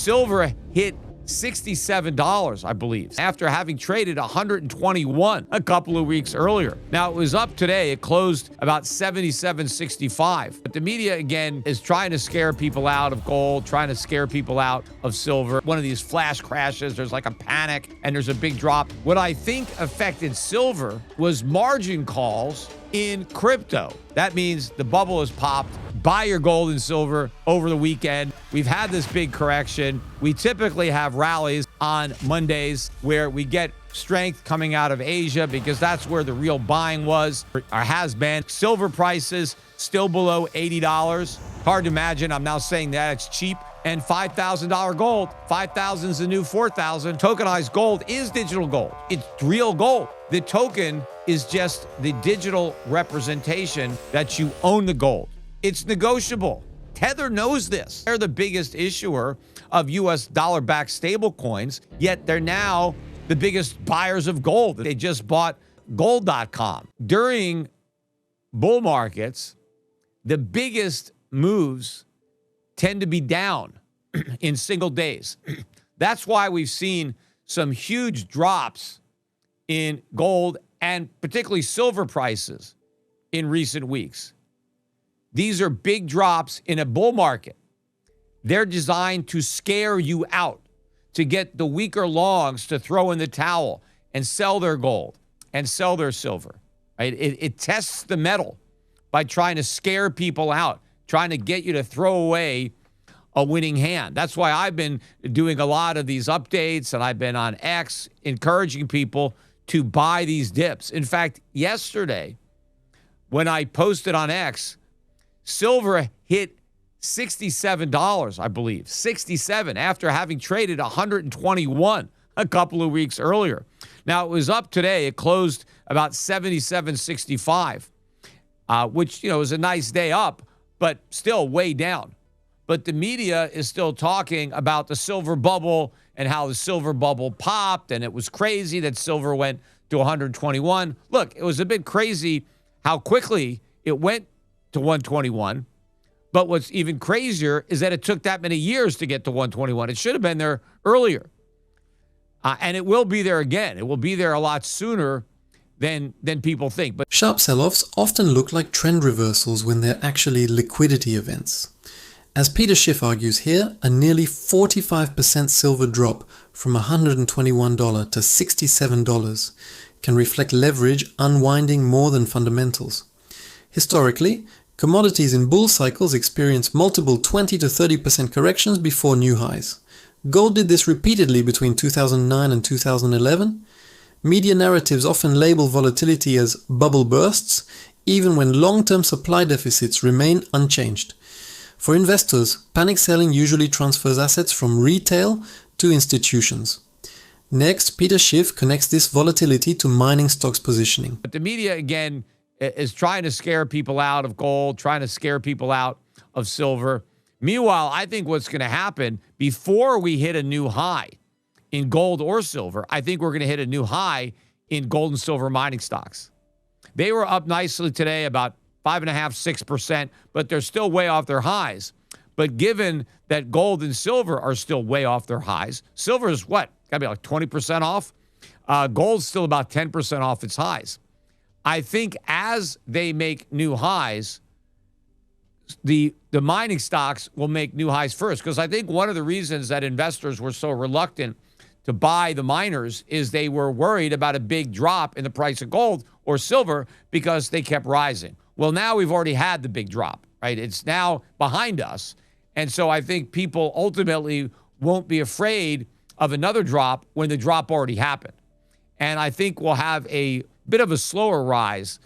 Silver hit $67, I believe, after having traded 121 a couple of weeks earlier. Now, it was up today. It closed about 77.65. But the media, again, is trying to scare people out of gold, trying to scare people out of silver. One of these flash crashes, there's like a panic and there's a big drop. What I think affected silver was margin calls in crypto. That means the bubble has popped. Buy your gold and silver over the weekend. We've had this big correction. We typically have rallies on Mondays where we get strength coming out of Asia because that's where the real buying was or has been. Silver prices still below $80. Hard to imagine. I'm now saying that it's cheap. And $5,000 gold. 5,000 is the new 4,000. Tokenized gold is digital gold. It's real gold. The token is just the digital representation that you own the gold. It's negotiable. Tether knows this. They're the biggest issuer of US dollar-backed stablecoins, yet they're now the biggest buyers of gold. They just bought gold.com. During bull markets, the biggest moves tend to be down in single days. That's why we've seen some huge drops in gold and particularly silver prices in recent weeks. These are big drops in a bull market. They're designed to scare you out, to get the weaker longs to throw in the towel and sell their gold and sell their silver. Right? It tests the metal by trying to scare people out, trying to get you to throw away a winning hand. That's why I've been doing a lot of these updates, and I've been on X encouraging people to buy these dips. In fact, yesterday, when I posted on X, silver hit $67, I believe, 67 after having traded 121 a couple of weeks earlier. Now, it was up today. It closed about 77.65, which, is a nice day up, but still way down. But the media is still talking about the silver bubble and how the silver bubble popped, and it was crazy that silver went to 121. Look, it was a bit crazy how quickly it went to 121. But what's even crazier is that it took that many years to get to 121. It should have been there earlier. And it will be there again. It will be there a lot sooner than people think. But sharp sell-offs often look like trend reversals when they're actually liquidity events. As Peter Schiff argues here, a nearly 45% silver drop from $121 to $67 can reflect leverage unwinding more than fundamentals. Historically, commodities in bull cycles experience multiple 20 to 30% corrections before new highs. Gold did this repeatedly between 2009 and 2011. Media narratives often label volatility as bubble bursts, even when long-term supply deficits remain unchanged. For investors, panic selling usually transfers assets from retail to institutions. Next, Peter Schiff connects this volatility to mining stocks positioning. But the media, again, is trying to scare people out of gold, trying to scare people out of silver. Meanwhile, I think what's going to happen before we hit a new high in gold or silver, I think we're going to hit a new high in gold and silver mining stocks. They were up nicely today, about 5.5%, 6%, but they're still way off their highs. But given that gold and silver are still way off their highs, silver is what? Got to be like 20% off. Gold's still about 10% off its highs. I think as they make new highs, the mining stocks will make new highs first, because I think one of the reasons that investors were so reluctant to buy the miners is they were worried about a big drop in the price of gold or silver because they kept rising. Well, now we've already had the big drop, right? It's now behind us. And so I think people ultimately won't be afraid of another drop when the drop already happened. And I think we'll have a bit of a slower rise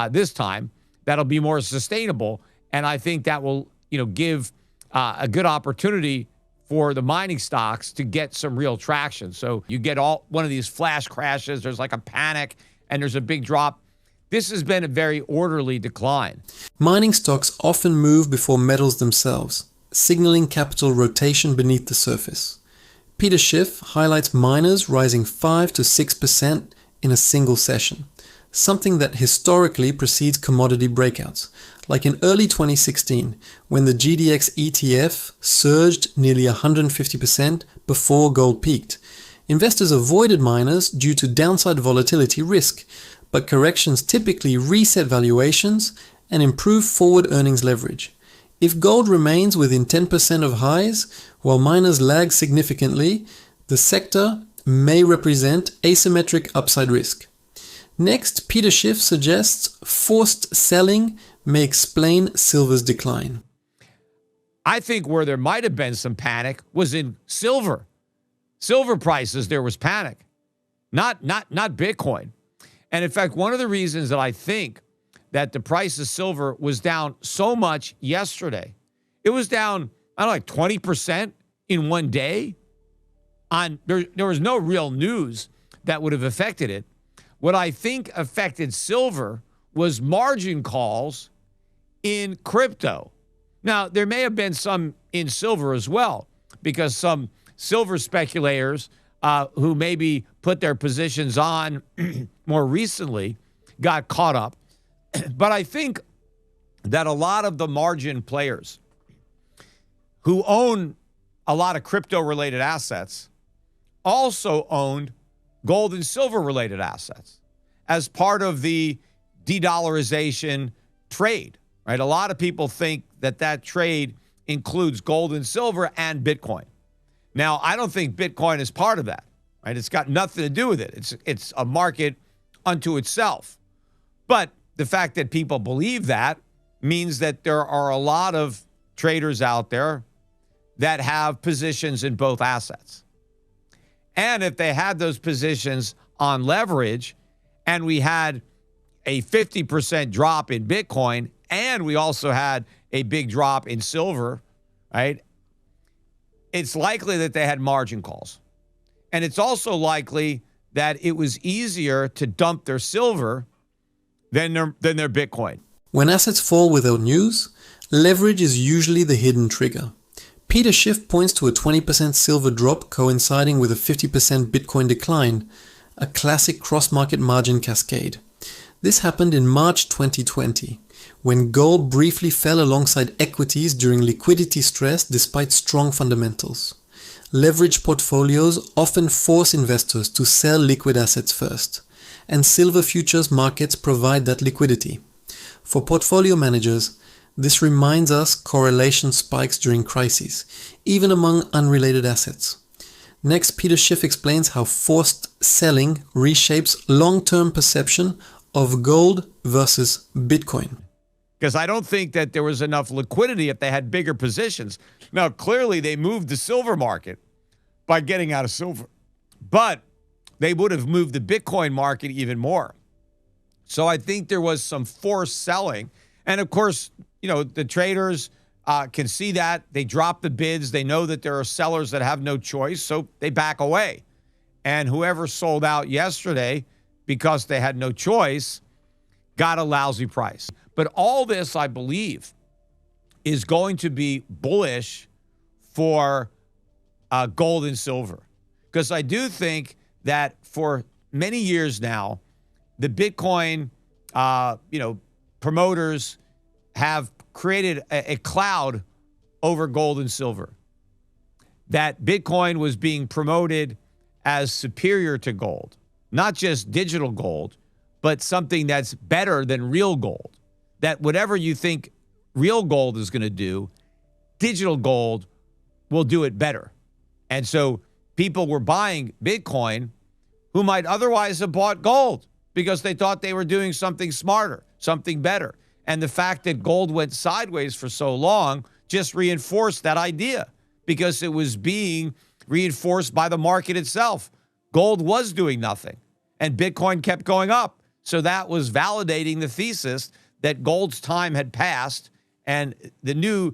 this time that'll be more sustainable. And I think that will, give a good opportunity for the mining stocks to get some real traction. So you get one of these flash crashes, there's like a panic and there's a big drop. This has been a very orderly decline. Mining stocks often move before metals themselves, signaling capital rotation beneath the surface. Peter Schiff highlights miners rising 5 to 6% in a single session. something that historically precedes commodity breakouts, like in early 2016 when the GDX ETF surged nearly 150% before gold peaked. Investors avoided miners due to downside volatility risk, but corrections typically reset valuations and improve forward earnings leverage. If gold remains within 10% of highs, while miners lag significantly, the sector may represent asymmetric upside risk. Next, Peter Schiff suggests forced selling may explain silver's decline. I think where there might have been some panic was in silver. Silver prices, there was panic, not Bitcoin. And in fact, one of the reasons that I think that the price of silver was down so much yesterday, it was down, I don't know, like 20% in one day. There was no real news that would have affected it. What I think affected silver was margin calls in crypto. Now, there may have been some in silver as well, because some silver speculators who maybe put their positions on more recently got caught up. But I think that a lot of the margin players who own a lot of crypto-related assets also owned gold and silver-related assets as part of the de-dollarization trade, right? A lot of people think that that trade includes gold and silver and Bitcoin. Now, I don't think Bitcoin is part of that, right? It's got nothing to do with it. It's a market unto itself. But the fact that people believe that means that there are a lot of traders out there that have positions in both assets. And if they had those positions on leverage and we had a 50% drop in Bitcoin and we also had a big drop in silver, right? It's likely that they had margin calls. And it's also likely that it was easier to dump their silver than their Bitcoin. When assets fall without news, leverage is usually the hidden trigger. Peter Schiff points to a 20% silver drop coinciding with a 50% Bitcoin decline, a classic cross-market margin cascade. This happened in March 2020, when gold briefly fell alongside equities during liquidity stress despite strong fundamentals. Leveraged portfolios often force investors to sell liquid assets first, and silver futures markets provide that liquidity. For portfolio managers, this reminds us correlation spikes during crises, even among unrelated assets. Next, Peter Schiff explains how forced selling reshapes long-term perception of gold versus Bitcoin. Because I don't think that there was enough liquidity if they had bigger positions. Now, clearly, they moved the silver market by getting out of silver, but they would have moved the Bitcoin market even more. So I think there was some forced selling. And of course, you know, the traders can see that. They drop the bids. They know that there are sellers that have no choice, so they back away. And whoever sold out yesterday because they had no choice got a lousy price. But all this, I believe, is going to be bullish for gold and silver. Because I do think that for many years now, the Bitcoin, promoters have created a cloud over gold and silver. That Bitcoin was being promoted as superior to gold, not just digital gold, but something that's better than real gold. That whatever you think real gold is going to do, digital gold will do it better. And so people were buying Bitcoin who might otherwise have bought gold because they thought they were doing something smarter, something better. And the fact that gold went sideways for so long just reinforced that idea because it was being reinforced by the market itself. Gold was doing nothing and Bitcoin kept going up. So that was validating the thesis that gold's time had passed and the new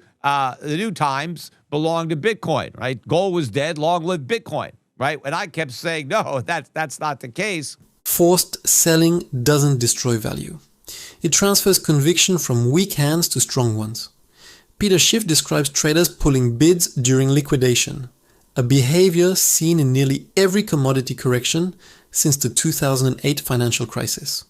times belonged to Bitcoin, right? Gold was dead, long live Bitcoin, right? And I kept saying, no, that's not the case. Forced selling doesn't destroy value. It transfers conviction from weak hands to strong ones. Peter Schiff describes traders pulling bids during liquidation, a behavior seen in nearly every commodity correction since the 2008 financial crisis.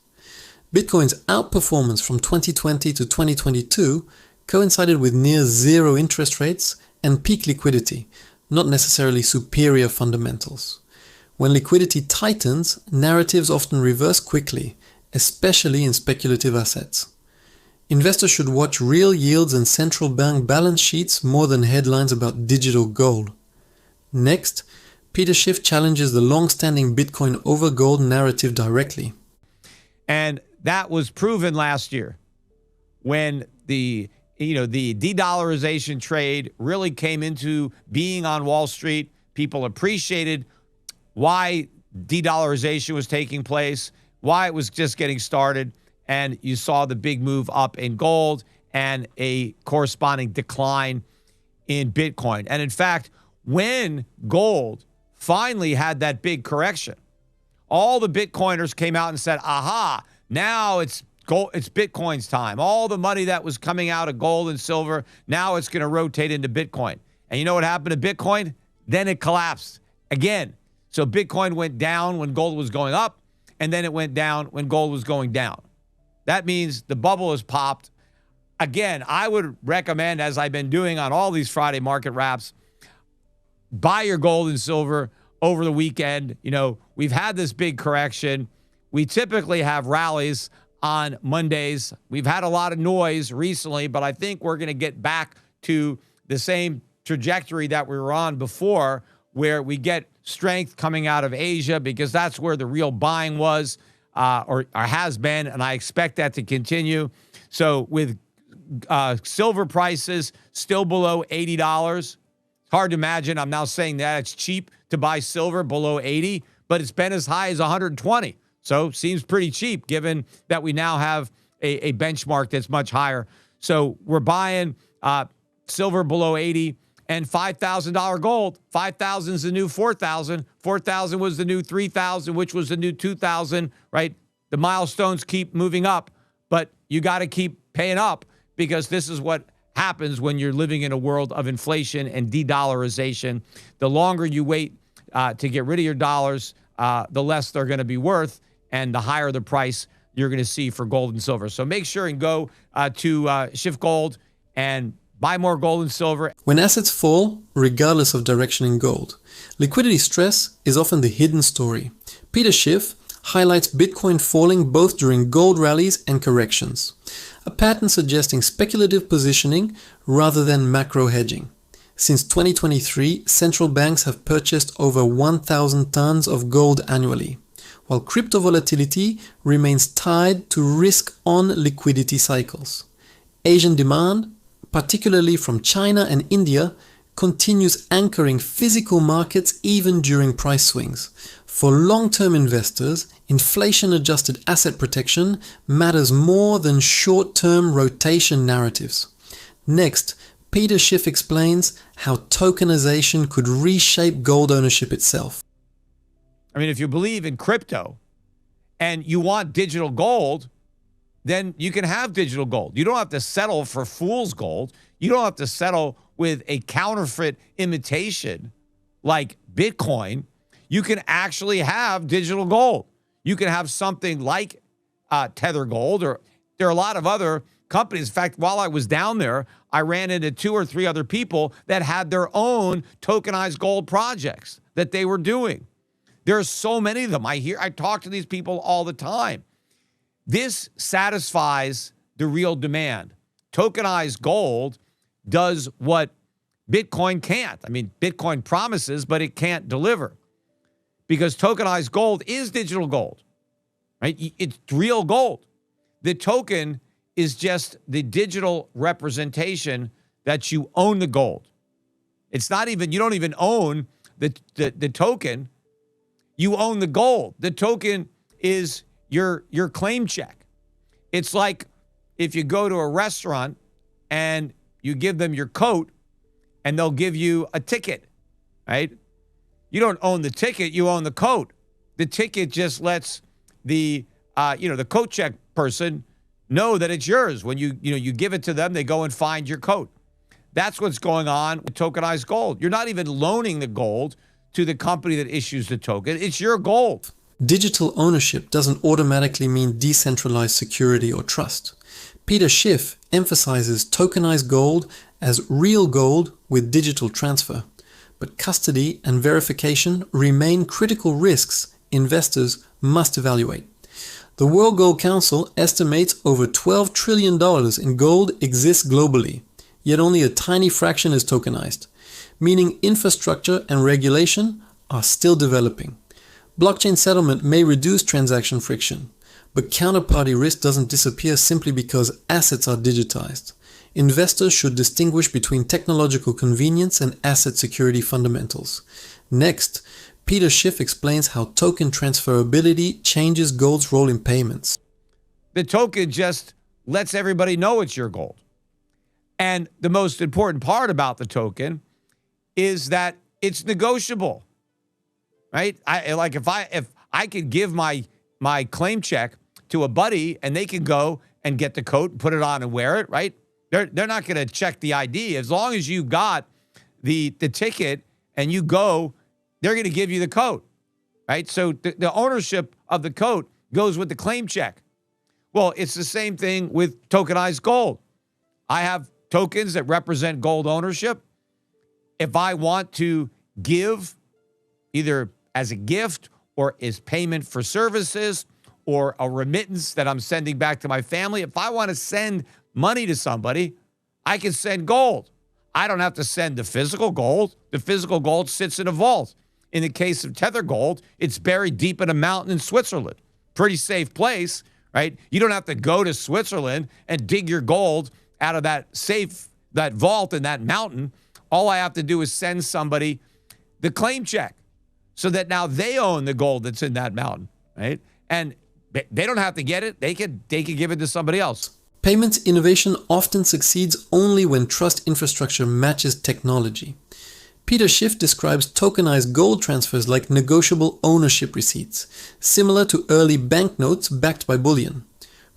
Bitcoin's outperformance from 2020 to 2022 coincided with near zero interest rates and peak liquidity, not necessarily superior fundamentals. When liquidity tightens, narratives often reverse quickly, especially in speculative assets. Investors should watch real yields and central bank balance sheets more than headlines about digital gold. Next, Peter Schiff challenges the long-standing Bitcoin over gold narrative directly. And that was proven last year when the de-dollarization trade really came into being on Wall Street. People appreciated why de-dollarization was taking place, why it was just getting started, and you saw the big move up in gold and a corresponding decline in Bitcoin. And in fact, when gold finally had that big correction, all the Bitcoiners came out and said, aha, now it's gold, it's Bitcoin's time. All the money that was coming out of gold and silver, now it's going to rotate into Bitcoin. And you know what happened to Bitcoin? Then it collapsed again. So Bitcoin went down when gold was going up, and then it went down when gold was going down. That means the bubble has popped. Again, I would recommend, as I've been doing on all these Friday market wraps, buy your gold and silver over the weekend. You know, we've had this big correction. We typically have rallies on Mondays. We've had a lot of noise recently, but I think we're going to get back to the same trajectory that we were on before, where we get strength coming out of Asia, because that's where the real buying was or has been, and I expect that to continue. So with silver prices still below $80, it's hard to imagine. I'm now saying that it's cheap to buy silver below 80, but it's been as high as 120. So seems pretty cheap given that we now have a benchmark that's much higher. So we're buying silver below 80 and $5,000 gold. 5,000 is the new 4,000. 4,000 was the new 3,000, which was the new 2,000, right? The milestones keep moving up, but you got to keep paying up, because this is what happens when you're living in a world of inflation and de-dollarization. The longer you wait to get rid of your dollars, the less they're going to be worth, and the higher the price you're going to see for gold and silver. So make sure and go to Schiff Gold and buy more gold and silver. When assets fall, regardless of direction in gold, liquidity stress is often the hidden story. Peter Schiff highlights Bitcoin falling both during gold rallies and corrections, a pattern suggesting speculative positioning rather than macro hedging. Since 2023, central banks have purchased over 1,000 tons of gold annually, while crypto volatility remains tied to risk-on liquidity cycles. Asian demand, particularly from China and India, continues anchoring physical markets even during price swings. For long-term investors, inflation-adjusted asset protection matters more than short-term rotation narratives. Next, Peter Schiff explains how tokenization could reshape gold ownership itself. I mean, if you believe in crypto and you want digital gold, then you can have digital gold. You don't have to settle for fool's gold. You don't have to settle with a counterfeit imitation like Bitcoin. You can actually have digital gold. You can have something like Tether Gold, or there are a lot of other companies. In fact, while I was down there, I ran into 2 or 3 other people that had their own tokenized gold projects that they were doing. There are so many of them. I talk to these people all the time. This satisfies the real demand. Tokenized gold does what Bitcoin can't. I mean, Bitcoin promises, but it can't deliver, because tokenized gold is digital gold, right? It's real gold. The token is just the digital representation that you own the gold. It's not even, you don't even own the token. You own the gold. The token is your claim check. It's like if you go to a restaurant and you give them your coat and they'll give you a ticket, right? You don't own the ticket, you own the coat. The ticket just lets the coat check person know that it's yours. When you give it to them, they go and find your coat. That's what's going on with tokenized gold. You're not even loaning the gold to the company that issues the token. It's your gold. Digital ownership doesn't automatically mean decentralized security or trust. Peter Schiff emphasizes tokenized gold as real gold with digital transfer, but custody and verification remain critical risks investors must evaluate. The World Gold Council estimates over $12 trillion in gold exists globally, yet only a tiny fraction is tokenized, meaning infrastructure and regulation are still developing. Blockchain settlement may reduce transaction friction, but counterparty risk doesn't disappear simply because assets are digitized. Investors should distinguish between technological convenience and asset security fundamentals. Next, Peter Schiff explains how token transferability changes gold's role in payments. The token just lets everybody know it's your gold. And the most important part about the token is that it's negotiable, right? If I could give my claim check to a buddy and they can go and get the coat and put it on and wear it, right? They're not going to check the ID. As long as you got the ticket and you go, they're going to give you the coat, right? So the ownership of the coat goes with the claim check. Well, it's the same thing with tokenized gold. I have tokens that represent gold ownership. If I want to give either as a gift or as payment for services or a remittance that I'm sending back to my family, if I want to send money to somebody, I can send gold. I don't have to send the physical gold. The physical gold sits in a vault. In the case of Tether Gold, it's buried deep in a mountain in Switzerland. Pretty safe place, right? You don't have to go to Switzerland and dig your gold out of that safe, that vault in that mountain. All I have to do is send somebody the claim check so that now they own the gold that's in that mountain, right? And they don't have to get it. They can give it to somebody else. Payments innovation often succeeds only when trust infrastructure matches technology. Peter Schiff describes tokenized gold transfers like negotiable ownership receipts, similar to early banknotes backed by bullion.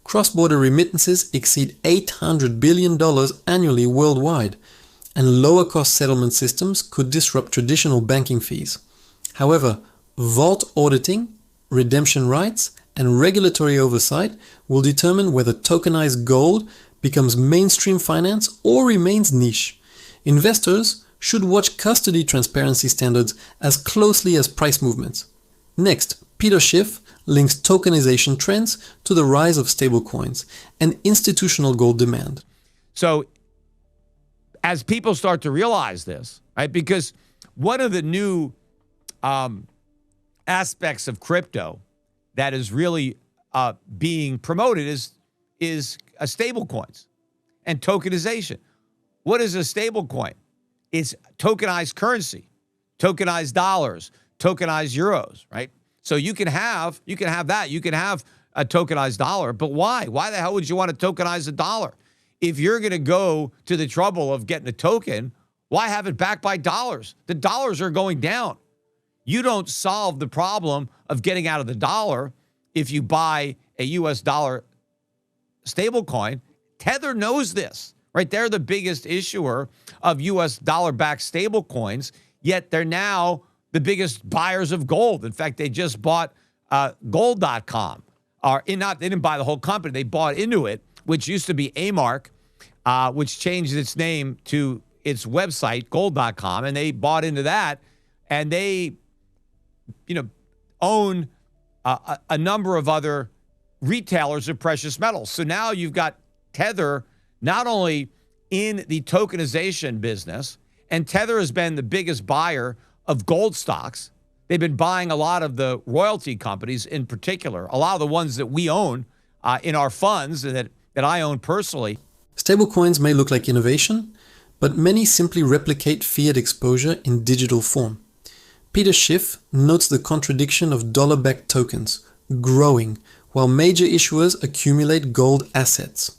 Cross-border remittances exceed $800 billion annually worldwide, and lower-cost settlement systems could disrupt traditional banking fees. However, vault auditing, redemption rights, and regulatory oversight will determine whether tokenized gold becomes mainstream finance or remains niche. Investors should watch custody transparency standards as closely as price movements. Next, Peter Schiff links tokenization trends to the rise of stablecoins and institutional gold demand. So as people start to realize this, right, because one of the new aspects of crypto that is really being promoted is stablecoins and tokenization. What is a stablecoin? It's tokenized currency, tokenized dollars, tokenized euros, right? So you can have that. You can have a tokenized dollar, but why? Why the hell would you want to tokenize a dollar? If you're going to go to the trouble of getting a token, why have it backed by dollars? The dollars are going down. You don't solve the problem of getting out of the dollar if you buy a US dollar stablecoin. Tether knows this, right? They're the biggest issuer of US dollar-backed stablecoins, yet they're now the biggest buyers of gold. In fact, they just bought gold.com. They didn't buy the whole company. They bought into it, which used to be A-Mark, which changed its name to its website, gold.com, and they bought into that, and they, own a number of other retailers of precious metals. So now you've got Tether not only in the tokenization business, and Tether has been the biggest buyer of gold stocks. They've been buying a lot of the royalty companies in particular, a lot of the ones that we own in our funds and that I own personally. Stablecoins may look like innovation, but many simply replicate fiat exposure in digital form. Peter Schiff notes the contradiction of dollar-backed tokens growing while major issuers accumulate gold assets.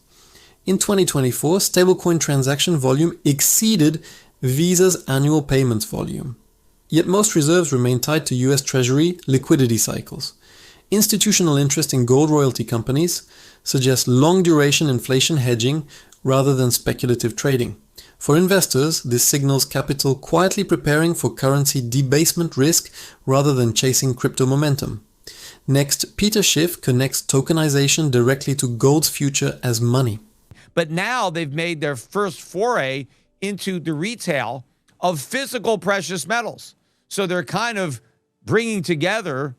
In 2024, stablecoin transaction volume exceeded Visa's annual payments volume. Yet most reserves remain tied to US Treasury liquidity cycles. Institutional interest in gold royalty companies suggests long-duration inflation hedging rather than speculative trading. For investors, this signals capital quietly preparing for currency debasement risk rather than chasing crypto momentum. Next, Peter Schiff connects tokenization directly to gold's future as money. But now they've made their first foray into the retail of physical precious metals. So they're kind of bringing together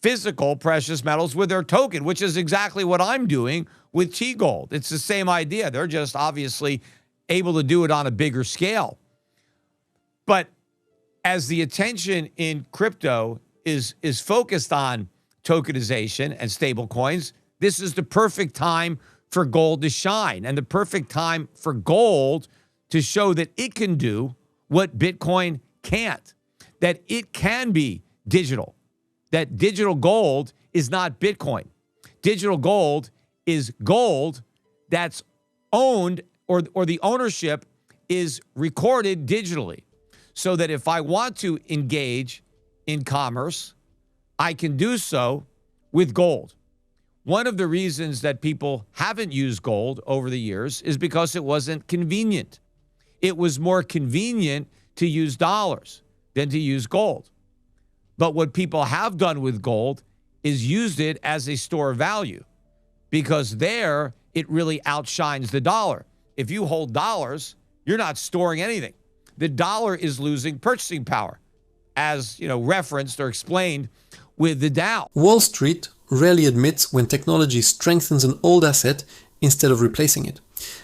physical precious metals with their token, which is exactly what I'm doing with T-Gold. It's the same idea. They're just obviously able to do it on a bigger scale. But as the attention in crypto is focused on tokenization and stable coins, this is the perfect time for gold to shine and the perfect time for gold to show that it can do what Bitcoin can't, that it can be digital, that digital gold is not Bitcoin. Digital gold is gold that's owned or the ownership is recorded digitally. So that if I want to engage in commerce, I can do so with gold. One of the reasons that people haven't used gold over the years is because it wasn't convenient. It was more convenient to use dollars than to use gold. But what people have done with gold is used it as a store of value because there it really outshines the dollar. If you hold dollars, you're not storing anything. The dollar is losing purchasing power, as referenced or explained with the Dow. Wall Street rarely admits when technology strengthens an old asset instead of replacing it.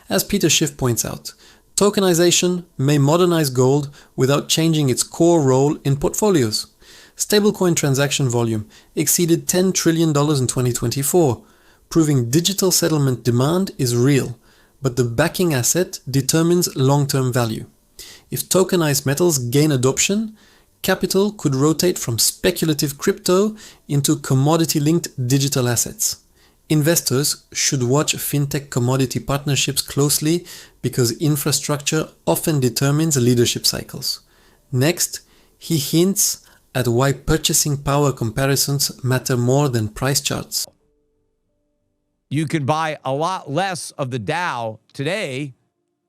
As Peter Schiff points out, tokenization may modernize gold without changing its core role in portfolios. Stablecoin transaction volume exceeded $10 trillion in 2024, proving digital settlement demand is real, but the backing asset determines long-term value. If tokenized metals gain adoption, capital could rotate from speculative crypto into commodity-linked digital assets. Investors should watch fintech commodity partnerships closely because infrastructure often determines leadership cycles. Next, he hints at why purchasing power comparisons matter more than price charts. You can buy a lot less of the Dow today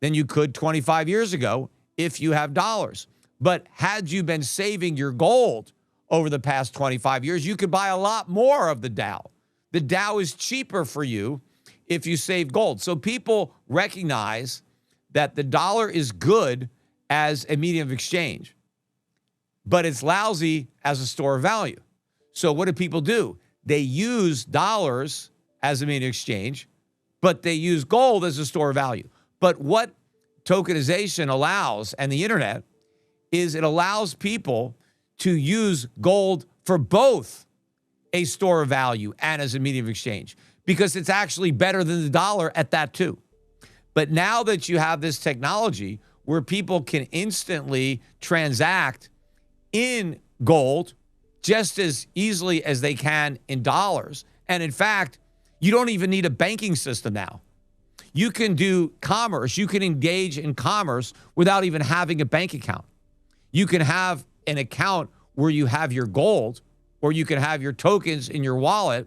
than you could 25 years ago if you have dollars. But had you been saving your gold over the past 25 years, you could buy a lot more of the Dow. The Dow is cheaper for you if you save gold. So people recognize that the dollar is good as a medium of exchange, but it's lousy as a store of value. So what do people do? They use dollars as a medium of exchange, but they use gold as a store of value. But what tokenization allows, and the internet, is it allows people to use gold for both a store of value and as a medium of exchange, because it's actually better than the dollar at that too. But now that you have this technology where people can instantly transact in gold just as easily as they can in dollars, and in fact, you don't even need a banking system now. You can do commerce. You can engage in commerce without even having a bank account. You can have an account where you have your gold, or you can have your tokens in your wallet,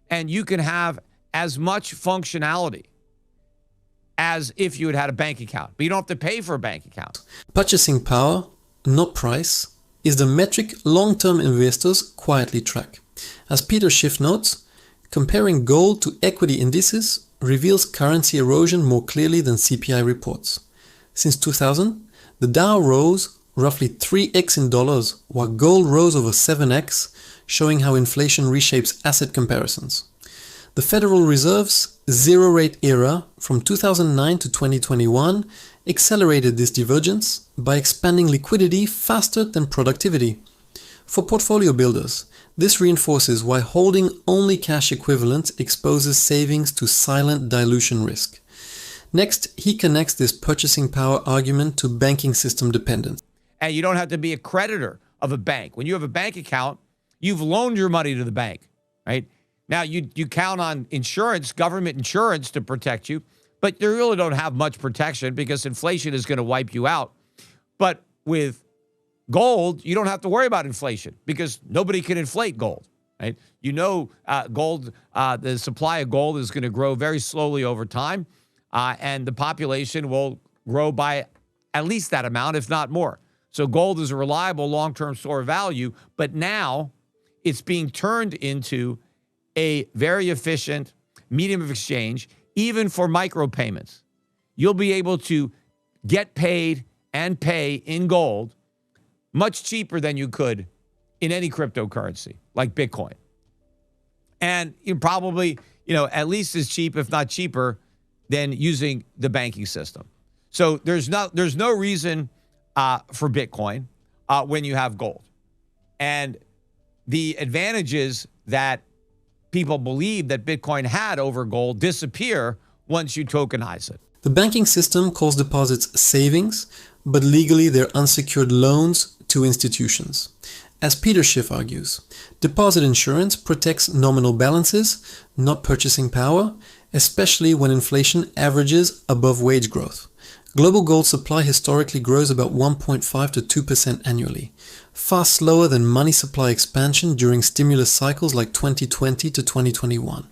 and you can have as much functionality as if you had had a bank account. But you don't have to pay for a bank account. Purchasing power, not price, is the metric long-term investors quietly track. As Peter Schiff notes, comparing gold to equity indices reveals currency erosion more clearly than CPI reports. Since 2000, the Dow rose roughly 3x in dollars, while gold rose over 7x, showing how inflation reshapes asset comparisons. The Federal Reserve's zero-rate era from 2009 to 2021 accelerated this divergence by expanding liquidity faster than productivity. For portfolio builders, this reinforces why holding only cash equivalents exposes savings to silent dilution risk. Next, he connects this purchasing power argument to banking system dependence. And you don't have to be a creditor of a bank. When you have a bank account, you've loaned your money to the bank, right? Now, you count on insurance, government insurance to protect you, but you really don't have much protection because inflation is going to wipe you out. But with gold, you don't have to worry about inflation because nobody can inflate gold, right? Gold, the supply of gold is going to grow very slowly over time, and the population will grow by at least that amount, if not more. So gold is a reliable long-term store of value, but now it's being turned into a very efficient medium of exchange, even for micropayments. You'll be able to get paid and pay in gold much cheaper than you could in any cryptocurrency like Bitcoin. And you probably, at least as cheap, if not cheaper, than using the banking system. So there's no reason for Bitcoin when you have gold. And the advantages that people believe that Bitcoin had over gold disappear once you tokenize it. The banking system calls deposits savings, but legally they're unsecured loans to institutions. As Peter Schiff argues, deposit insurance protects nominal balances, not purchasing power, especially when inflation averages above wage growth. Global gold supply historically grows about 1.5 to 2% annually, far slower than money supply expansion during stimulus cycles like 2020 to 2021.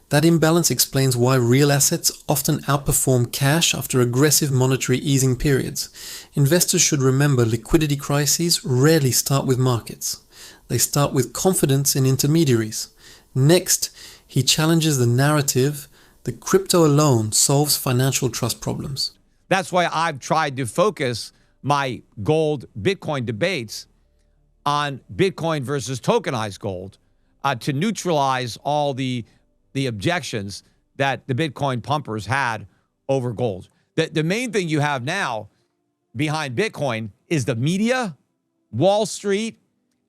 That imbalance explains why real assets often outperform cash after aggressive monetary easing periods. Investors should remember liquidity crises rarely start with markets. They start with confidence in intermediaries. Next, he challenges the narrative that crypto alone solves financial trust problems. That's why I've tried to focus my gold Bitcoin debates on Bitcoin versus tokenized gold to neutralize all the objections that the Bitcoin pumpers had over gold. The main thing you have now behind Bitcoin is the media, Wall Street,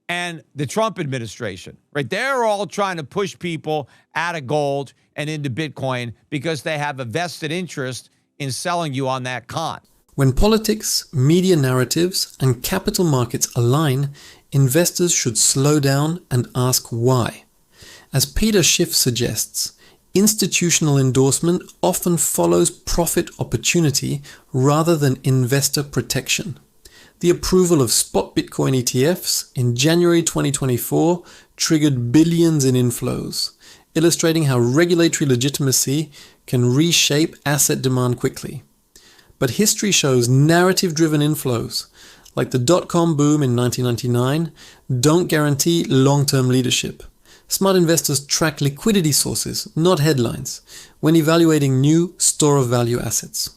and the Trump administration, right? They're all trying to push people out of gold and into Bitcoin because they have a vested interest in selling you on that con. When politics, media narratives, and capital markets align, investors should slow down and ask why. As Peter Schiff suggests, institutional endorsement often follows profit opportunity rather than investor protection. The approval of spot Bitcoin ETFs in January 2024 triggered billions in inflows, illustrating how regulatory legitimacy can reshape asset demand quickly. But history shows narrative-driven inflows, like the dot-com boom in 1999, don't guarantee long-term leadership. Smart investors track liquidity sources, not headlines, when evaluating new store of value assets.